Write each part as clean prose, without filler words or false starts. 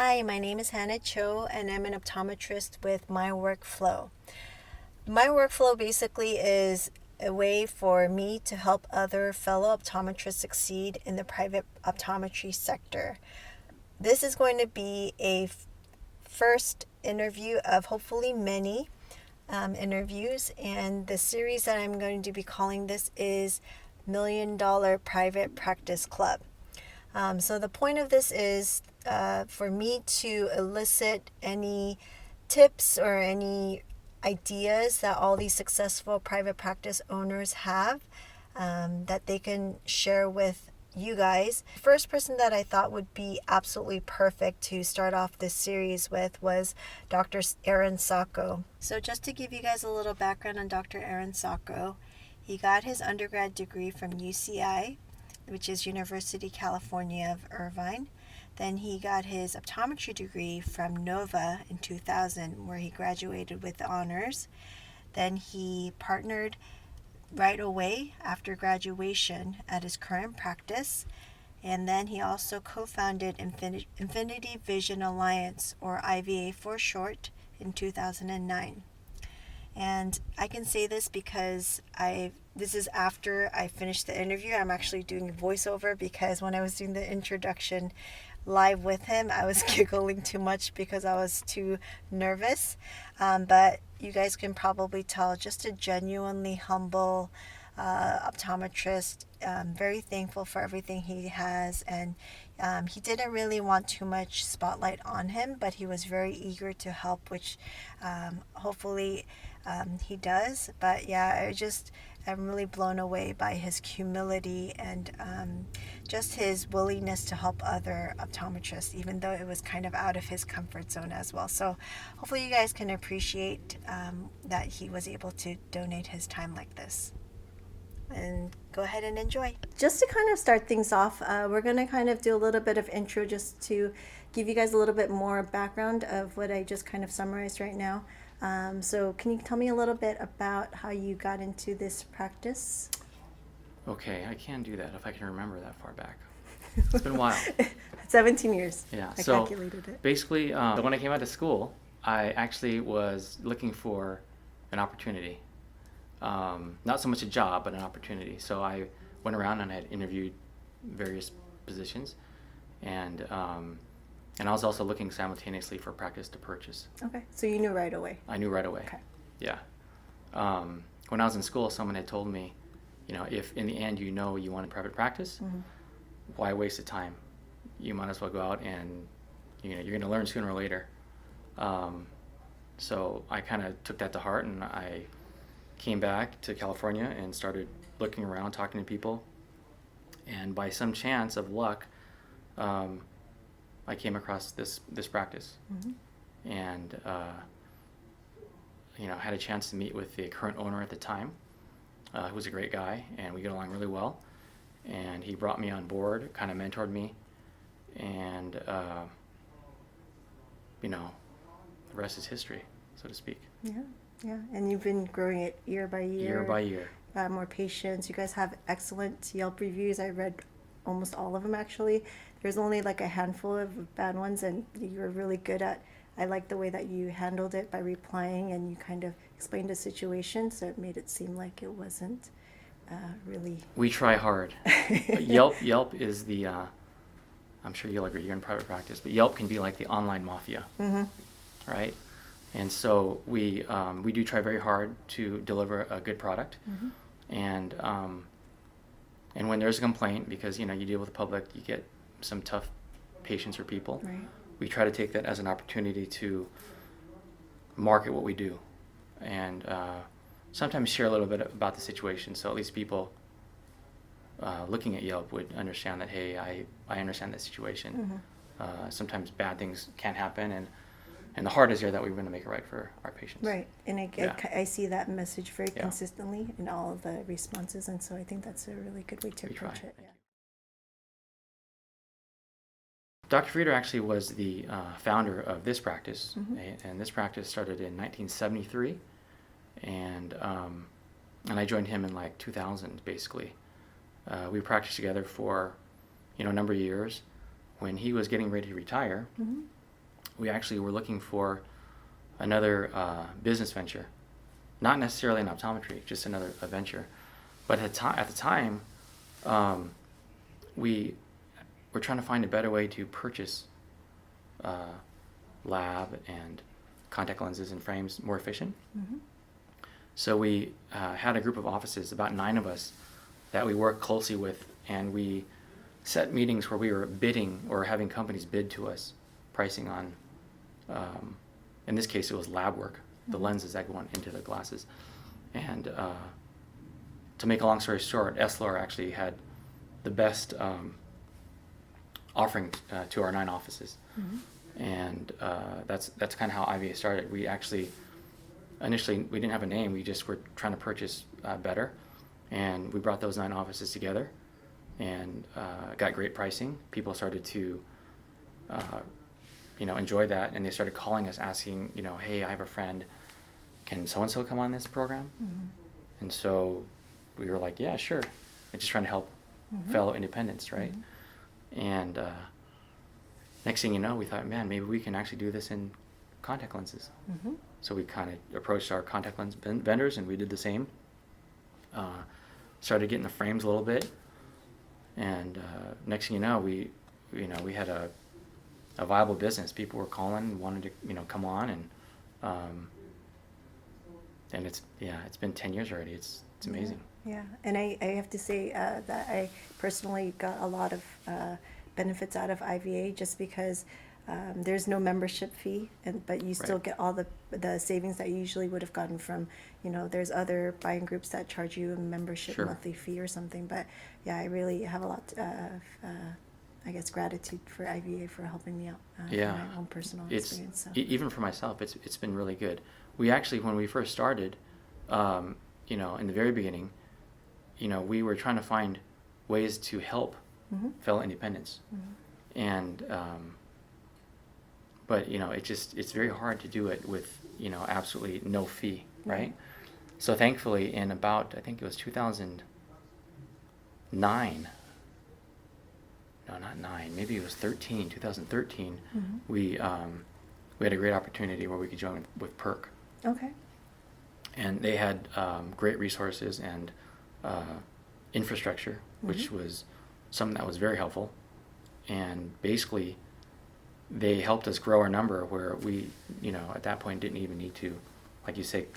Hi, my name is Hannah Cho, and I'm an optometrist with My Workflow. My Workflow basically is a way for me to help other fellow optometrists succeed in the private optometry sector. This is going to be a first interview of hopefully many interviews, and the series that I'm going to be calling this is $1 Million Private Practice Club. So the point of this is for me to elicit any tips or any ideas that all these successful private practice owners have that they can share with you guys. The first person that I thought would be absolutely perfect to start off this series with was Dr. Aaron Sako. So just to give you guys a little background on Dr. Aaron Sako, he got his undergrad degree from UCI, which is University California of Irvine. Then he got his optometry degree from Nova in 2000, where he graduated with honors. Then he partnered right away after graduation at his current practice. And then he also co-founded Infinity Vision Alliance, or IVA for short, in 2009. And I can say this because this is after I finished the interview. I'm actually doing voiceover because when I was doing the introduction live with him, I was giggling too much because I was too nervous. But you guys can probably tell, just a genuinely humble optometrist, very thankful for everything he has, and he didn't really want too much spotlight on him, but he was very eager to help, which hopefully he does. But yeah, I'm really blown away by his humility and just his willingness to help other optometrists, even though it was kind of out of his comfort zone as well. So hopefully you guys can appreciate that he was able to donate his time like this. And go ahead and enjoy. Just to kind of start things off, we're going to kind of do a little bit of intro just to give you guys a little bit more background of what I just kind of summarized right now. So can you tell me a little bit about how you got into this practice? Okay, I can do that if I can remember that far back. It's been a while. 17 years. Yeah, I so calculated it. basically, when I came out of school, I actually was looking for an opportunity. Not so much a job, but an opportunity. So I went around and I had interviewed various positions, and I was also looking simultaneously for practice to purchase. Okay, so you knew right away. I knew right away. Okay. Yeah. When I was in school, someone had told me, if in the end you want a private practice, why waste the time? You might as well go out and you're going to learn sooner or later. So I kind of took that to heart, and I came back to California and started looking around, talking to people, and by some chance of luck, I came across this practice, and had a chance to meet with the current owner at the time, who was a great guy, and we get along really well. And he brought me on board, kind of mentored me, and the rest is history, so to speak. Yeah, and you've been growing it year by year. Year by year. More patients. You guys have excellent Yelp reviews. I read almost all of them, actually. There's only like a handful of bad ones, and you were really good at. I like the way that you handled it by replying, and you kind of explained the situation, so it made it seem like it wasn't really. We try hard. Yelp is the. I'm sure you'll agree. You're in private practice, but Yelp can be like the online mafia, right? And so we do try very hard to deliver a good product, and when there's a complaint, because you deal with the public, you get some tough patients or people. Right. We try to take that as an opportunity to market what we do, and sometimes share a little bit about the situation, so at least people looking at Yelp would understand that, hey, I understand that situation. Sometimes bad things can happen, and the heart is here that we're going to make it right for our patients. Right, and I see that message very consistently in all of the responses, and so I think that's a really good way to approach it. Yeah. Dr. Frieder actually was the founder of this practice, and this practice started in 1973, and I joined him in like 2000, basically. We practiced together for a number of years. When he was getting ready to retire, we actually were looking for another business venture, not necessarily in optometry, just another venture. But at the time, we were trying to find a better way to purchase lab and contact lenses and frames more efficient. Mm-hmm. So we had a group of offices, about 9 of us, that we worked closely with, and we set meetings where we were bidding or having companies bid to us pricing on, in this case it was lab work, the lenses that go into the glasses. And to make a long story short, FLOE actually had the best offering to our 9 offices. Mm-hmm. And that's kind of how IVA started. We actually, initially, we didn't have a name. We just were trying to purchase better. And we brought those 9 offices together and got great pricing. People started to, enjoy that. And they started calling us asking, hey, I have a friend. Can so-and-so come on this program? Mm-hmm. And so we were like, yeah, sure. And just trying to help mm-hmm. fellow independents, right? Mm-hmm. And next thing you know, we thought, man, maybe we can actually do this in contact lenses. Mm-hmm. So we kind of approached our contact lens vendors, and we did the same. Started getting the frames a little bit, and next thing you know, we had a viable business. People were calling, wanted to come on, and it's been 10 years already. It's amazing. Yeah, and I have to say that I personally got a lot of benefits out of IVA just because there's no membership fee, but you still get all the savings that you usually would have gotten from, there's other buying groups that charge you a membership monthly fee or something. But yeah, I really have a lot of gratitude for IVA for helping me out from my own personal experience. So. Even for myself, it's been really good. We actually, when we first started, in the very beginning, we were trying to find ways to help mm-hmm. fellow independents. Mm-hmm. And but it's very hard to do it with absolutely no fee, right? So thankfully, in about, I think it was 2009, no, not 9, maybe it was 2013, mm-hmm. we had a great opportunity where we could join with PERC. Okay. And they had great resources and infrastructure, mm-hmm. which was something that was very helpful. And basically, they helped us grow our number where we, at that point didn't even need to, like you say,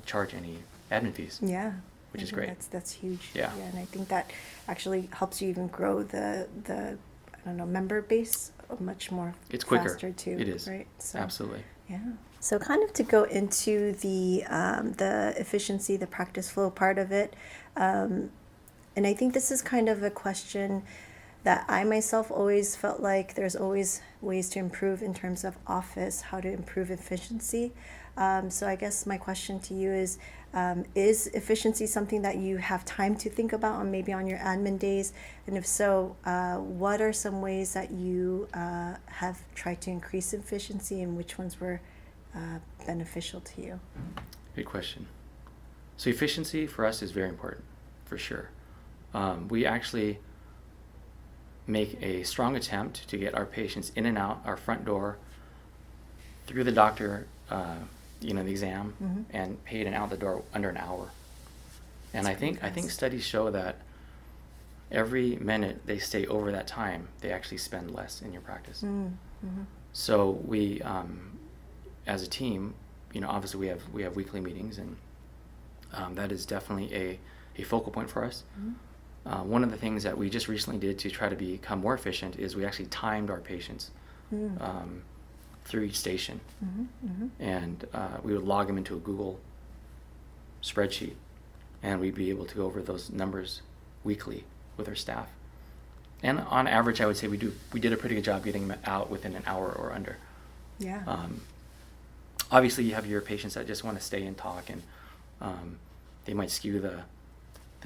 charge any admin fees. Yeah. Which is great. That's huge. Yeah. And I think that actually helps you even grow the member base much more. It's quicker. Faster too. It is. Right. So, absolutely. Yeah. So kind of to go into the efficiency, the practice flow part of it, and I think this is kind of a question that I myself always felt like there's always ways to improve in terms of office, how to improve efficiency. So I guess my question to you is efficiency something that you have time to think about on maybe on your admin days? And if so, what are some ways that you have tried to increase efficiency, and which ones were beneficial to you? Good question. So efficiency for us is very important, for sure. We actually make a strong attempt to get our patients in and out our front door, through the doctor, the exam, mm-hmm. and paid and out the door under an hour. And I think studies show that every minute they stay over that time, they actually spend less in your practice. Mm-hmm. So we, as a team, obviously we have weekly meetings, and that is definitely a focal point for us. Mm-hmm. One of the things that we just recently did to try to become more efficient is we actually timed our patients through each station. Mm-hmm, mm-hmm. And we would log them into a Google spreadsheet, and we'd be able to go over those numbers weekly with our staff. And on average, I would say we did a pretty good job getting them out within an hour or under. Yeah. Obviously, you have your patients that just want to stay and talk, and they might skew the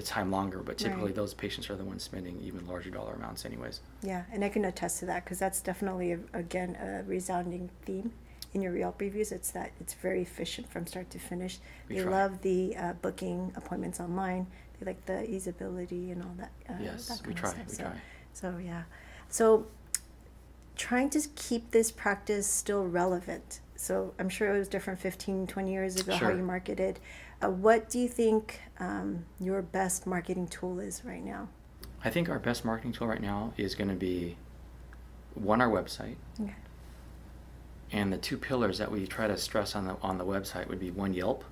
time longer, but typically those patients are the ones spending even larger dollar amounts anyways. Yeah, and I can attest to that, because that's definitely, again, a resounding theme in your Yelp reviews. It's that it's very efficient from start to finish. They love the booking appointments online. They like the easeability and all that. Yes, that kind we of try. stuff. We try. So yeah. So trying to keep this practice still relevant. So I'm sure it was different 15, 20 years ago how Sure. you marketed. What do you think your best marketing tool is right now? I think our best marketing tool right now is going to be, one, our website. Okay. And the two pillars that we try to stress on the website would be, one, Yelp,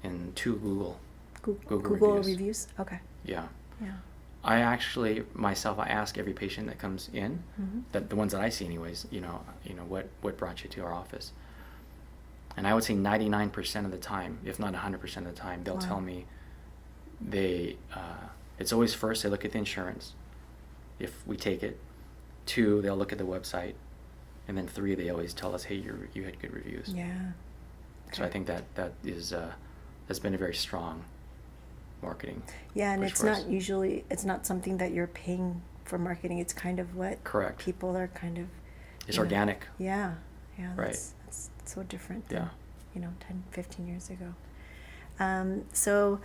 and two, Google Google reviews. reviews? Okay. Yeah. Yeah. I actually, myself, I ask every patient that comes in, that the ones that I see anyways, what brought you to our office? And I would say 99% of the time, if not 100% of the time, they'll Wow. tell me it's always first, they look at the insurance, if we take it. Two, they'll look at the website. And then three, they always tell us, hey, you had good reviews. Yeah. So I think that has been a very strong marketing. Yeah, and push it's for us. it's not something that you're paying for marketing. It's kind of what Correct. people are kind of. It's organic. Yeah. Yeah. Right. That's so different Yeah. than, 10, 15 years ago. So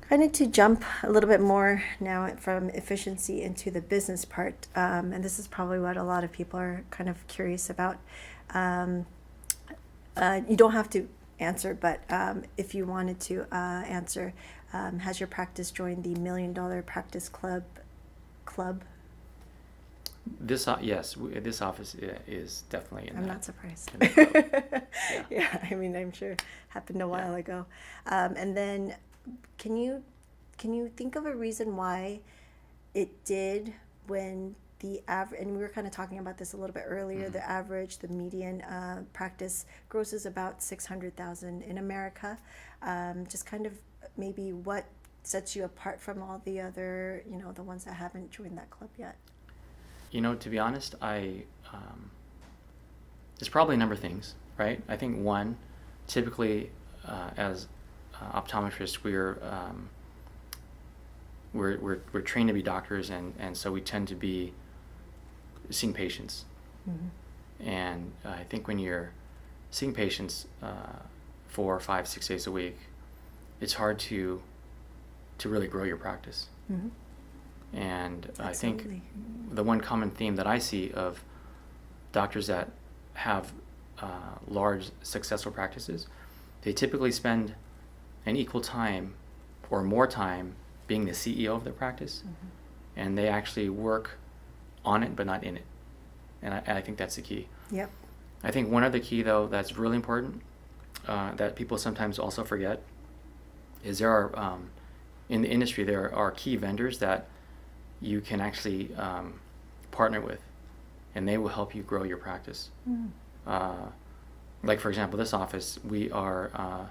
kind of to jump a little bit more now from efficiency into the business part, and this is probably what a lot of people are kind of curious about. You don't have to answer, but if you wanted to answer, has your practice joined the $1 Million Practice Club? Yes, this office is definitely in I'm that. not surprised. in that club. Yeah, I mean, I'm sure it happened a while ago. And then, can you think of a reason why it did when the average, and we were kind of talking about this a little bit earlier, the average, the median practice grosses about $600,000 in America. Just kind of maybe what sets you apart from all the other, the ones that haven't joined that club yet? To be honest, there's probably a number of things, right? I think one, typically as optometrists, we're trained to be doctors, and so we tend to be seeing patients. And I think when you're seeing patients 4, 5, 6 days a week, it's hard to really grow your practice. And Absolutely. I think the one common theme that I see of doctors that have large successful practices, they typically spend an equal time or more time being the CEO of their practice, and they actually work on it but not in it. And I think that's the key. Yep. I think one other key, though, that's really important that people sometimes also forget is there are, in the industry, there are key vendors that you can actually partner with, and they will help you grow your practice. Like, for example, this office, we are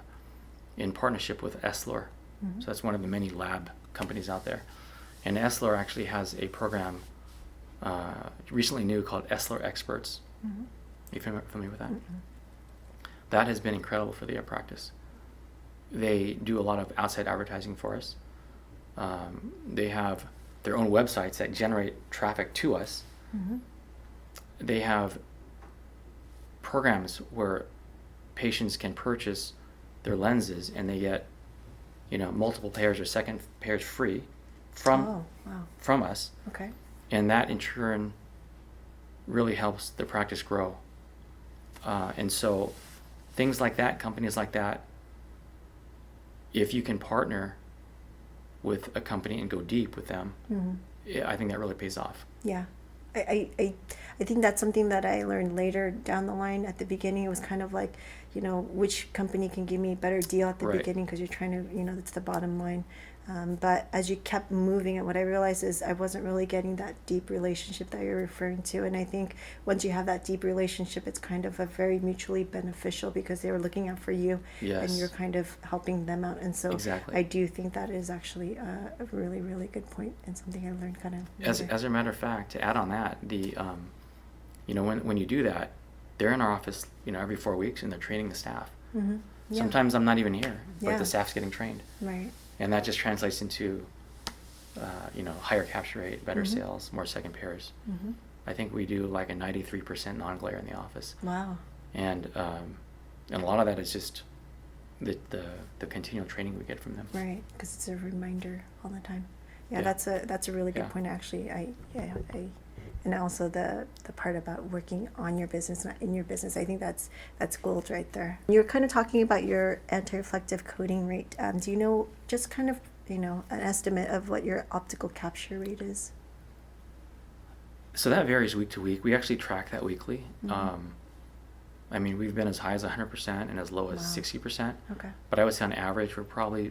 in partnership with Essilor. So that's one of the many lab companies out there. And Essilor actually has a program recently new called Essilor Experts. Are you familiar with that? That has been incredible for their practice. They do a lot of outside advertising for us. They have their own websites that generate traffic to us. They have programs where patients can purchase their lenses, and they get multiple pairs or second pairs free from us. Okay. And that in turn really helps the practice grow. And so things like that, companies like that, if you can partner with a company and go deep with them, I think that really pays off. Yeah. I think that's something that I learned later down the line. At the beginning, it was kind of like, which company can give me a better deal at the beginning, because you're trying to, that's the bottom line. But as you kept moving, and what I realized is I wasn't really getting that deep relationship that you're referring to. And I think once you have that deep relationship, it's kind of a very mutually beneficial, because they were looking out for you, and you're kind of helping them out. And so Exactly. I do think that is actually a really, really good point, and something I learned kind of later. As a matter of fact, to add on that, when you do that, they're in our office, every 4 weeks, and they're training the staff. Yeah. Sometimes I'm not even here, but Yeah. the staff's getting trained. Right. And that just translates into, higher capture rate, better sales, more second pairs. I think we do like a 93% non-glare in the office. Wow. And a lot of that is just the continual training we get from them. Right, because it's a reminder all the time. Yeah, Yeah. that's a really good Yeah. point. Actually, And also the part about working on your business, not in your business. I think that's gold right there. You're kind of talking about your anti-reflective coating rate. Do you know just kind of, an estimate of what your optical capture rate is? So that varies week to week. We actually track that weekly. Mm-hmm. I mean, we've been as high as 100% and as low as 60%. Okay. But I would say on average, we're probably,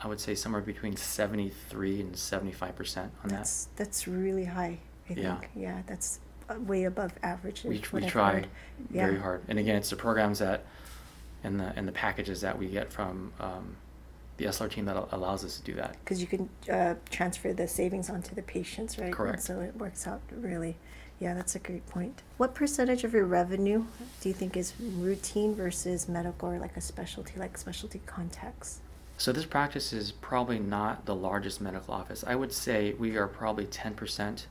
I would say somewhere between 73 and 75% on that. That's really high, I think. Yeah. Yeah, that's way above average. We what I've try heard. very Yeah. hard. And again, it's the programs that and the packages that we get from the SLR team that allows us to do that. Because you can transfer the savings onto the patients, right? Correct. And so it works out really. Yeah, that's a great point. What percentage of your revenue do you think is routine versus medical or like a specialty, like specialty contacts? So this practice is probably not the largest medical office. I would say we are probably 10%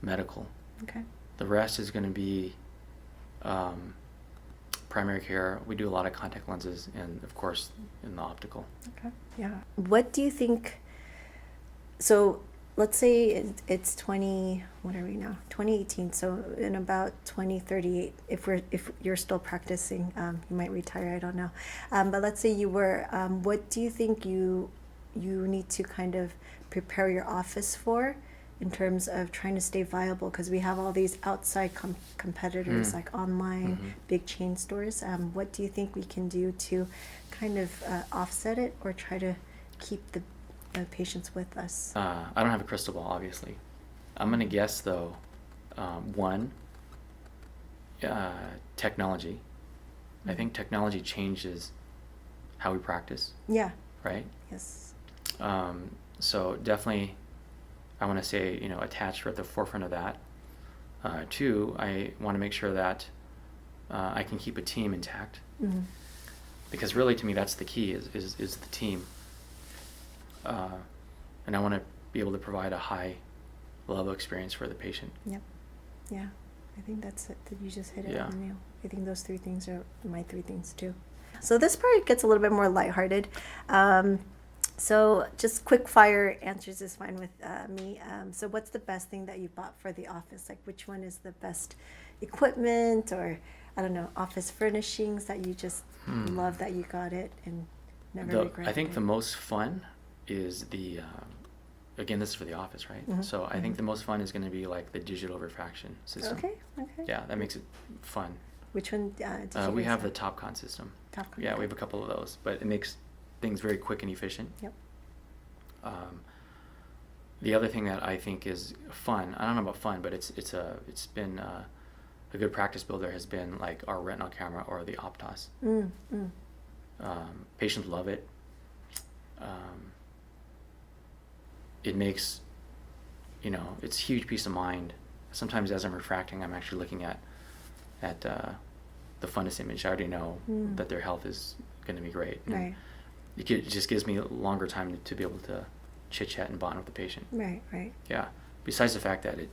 medical. Okay. The rest is going to be primary care. We do a lot of contact lenses and, of course, in the optical. Okay. Yeah. What do you think? So let's say it's 2018. So in about 2038, if you're still practicing, you might retire. I don't know. But let's say you were. What do you think you need to kind of prepare your office for, in terms of trying to stay viable? Because we have all these outside competitors, like online, big chain stores. What do you think we can do to kind of offset it or try to keep the patients with us? I don't have a crystal ball, obviously. I'm going to guess, though, one, technology. I think technology changes how we practice. Yeah. Right? Yes. So definitely, I want to say, attached or at the forefront of that. Two, I want to make sure that I can keep a team intact. Mm-hmm. Because really, to me, that's the key, is the team. And I want to be able to provide a high level experience for the patient. Yep. Yeah. I think that's it. That you just hit it Yeah. on the nail. I think those three things are my three things too. So this part gets a little bit more lighthearted. So just quick fire answers is fine with me. So what's the best thing that you bought for the office? Like, which one is the best equipment, or I don't know, office furnishings that you just love that you got it and never regret it? I think the most fun is the again, this is for the office, right? Mm-hmm. So I think the most fun is going to be like the digital refraction system. Okay. Yeah, that makes it fun. Which one did you We guys have the TopCon system. TopCon. Yeah, we have a couple of those, but it makes things very quick and efficient. Yep. The other thing that I think is fun, I don't know about fun, but it's been a good practice builder has been like our retinal camera or the Optos. Patients love it. It makes, it's huge peace of mind. Sometimes as I'm refracting, I'm actually looking at the fundus image. I already know that their health is going to be great. And Right. it just gives me a longer time to be able to chit chat and bond with the patient. Right. Right. Yeah. Besides the fact that it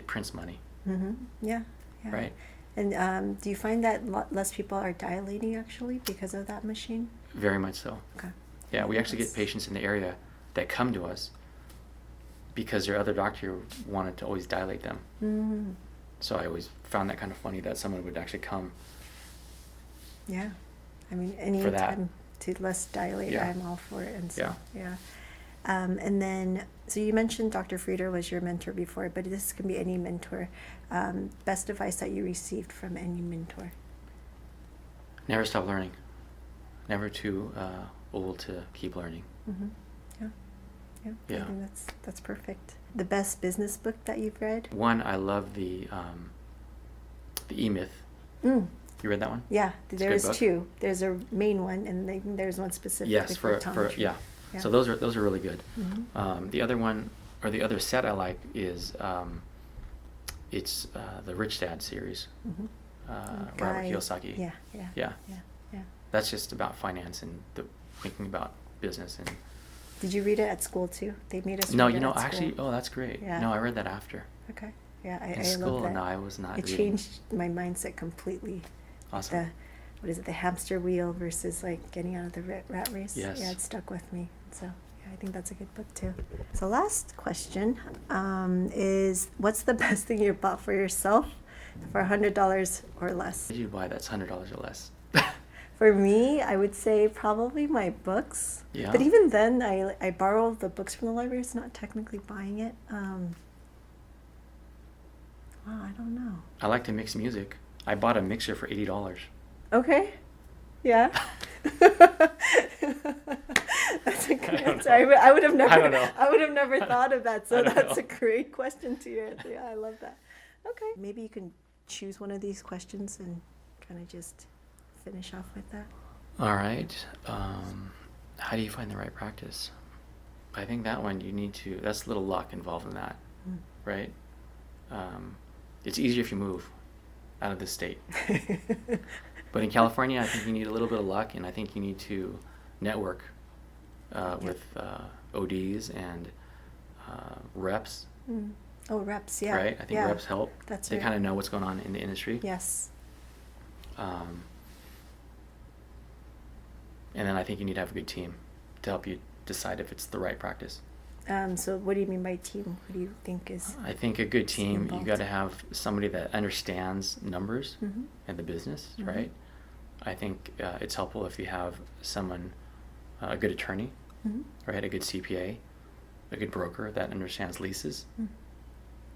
prints money. Mm-hmm. Yeah. Yeah. Right. And do you find that less people are dilating actually because of that machine? Very much so. Okay. Yeah, we actually get patients in the area that come to us because their other doctor wanted to always dilate them. Mm-hmm. So I always found that kind of funny that someone would actually come. Yeah. I mean, any For that. time to less dilate, Yeah. I'm all for it. And so, Yeah. And then, so you mentioned Dr. Frieder was your mentor before, but this can be any mentor. Best advice that you received from any mentor? Never stop learning. Never too old to keep learning. Mm-hmm. Yeah. Yeah. Yeah. I think that's perfect. The best business book that you've read? One, I love the E-Myth. Mm. You read that one? Yeah, It's a good there's book. two. There's a main one, and then there's one specifically Yes, for for optometry. yeah. Yeah. So those are really good. Mhm. The other one, or the other set I like is it's the Rich Dad series. Mhm. Robert Guy- Kiyosaki. Yeah. Yeah. Yeah. That's just about finance and thinking about business and. Did you read it at school too? They made us. No, read it at actually, school. oh, that's great. Yeah. No, I read that after. Okay. Yeah, I In love school, that. no, I was not It reading. changed my mindset completely. Awesome. What is it? The hamster wheel versus like getting out of the rat race. Yes. Yeah, it stuck with me. So Yeah, I think that's a good book too. So last question is, what's the best thing you bought for yourself for $100 or less? What did you buy that's $100 or less? For me, I would say probably my books. Yeah. But even then, I borrow the books from the library. It's not technically buying it. I don't know. I like to mix music. I bought a mixer for $80. Okay. Yeah. That's a good answer. I would have never. I don't know. I would have never thought of that. So I don't that's know. a great question to answer. Yeah, I love that. Okay. Maybe you can choose one of these questions and kind of just finish off with that. All right. How do you find the right practice? I think that one that's a little luck involved in that, right? It's easier if you move out of the state. But in California, I think you need a little bit of luck, and I think you need to network with ODs and reps. Oh, reps, yeah. Right? I think reps help. That's They right. kind of know what's going on in the industry. Yes. And then I think you need to have a good team to help you decide if it's the right practice. So what do you mean by team? What do you think is? I think a good team, you involved? got to have somebody that understands numbers and the business, right? I think it's helpful if you have someone, a good attorney, right? A good CPA, a good broker that understands leases.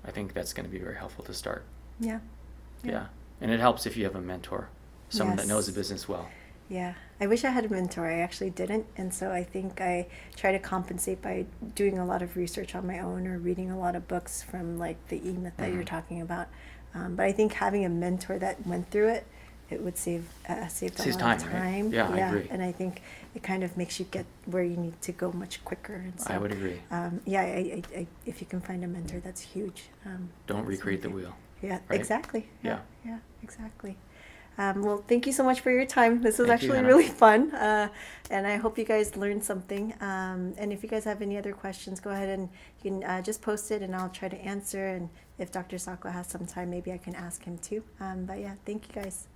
I think that's going to be very helpful to start. Yeah. Yeah. And it helps if you have a mentor, someone that knows the Yes. business well. Yeah, I wish I had a mentor. I actually didn't, and so I think I try to compensate by doing a lot of research on my own or reading a lot of books from like the E-Myth that you're talking about. But I think having a mentor that went through it, it would save a Saves lot of time, right? time. Yeah, I agree. And I think it kind of makes you get where you need to go much quicker. And so, I would agree. Yeah, I if you can find a mentor, that's huge. Don't that's recreate the something. wheel. Yeah, right? exactly. Yeah. Yeah, exactly. Well, thank you so much for your time. This was Thank you, actually Hannah. really fun, and I hope you guys learned something. And if you guys have any other questions, go ahead and you can just post it, and I'll try to answer. And if Dr. Sako has some time, maybe I can ask him too. But yeah, thank you guys.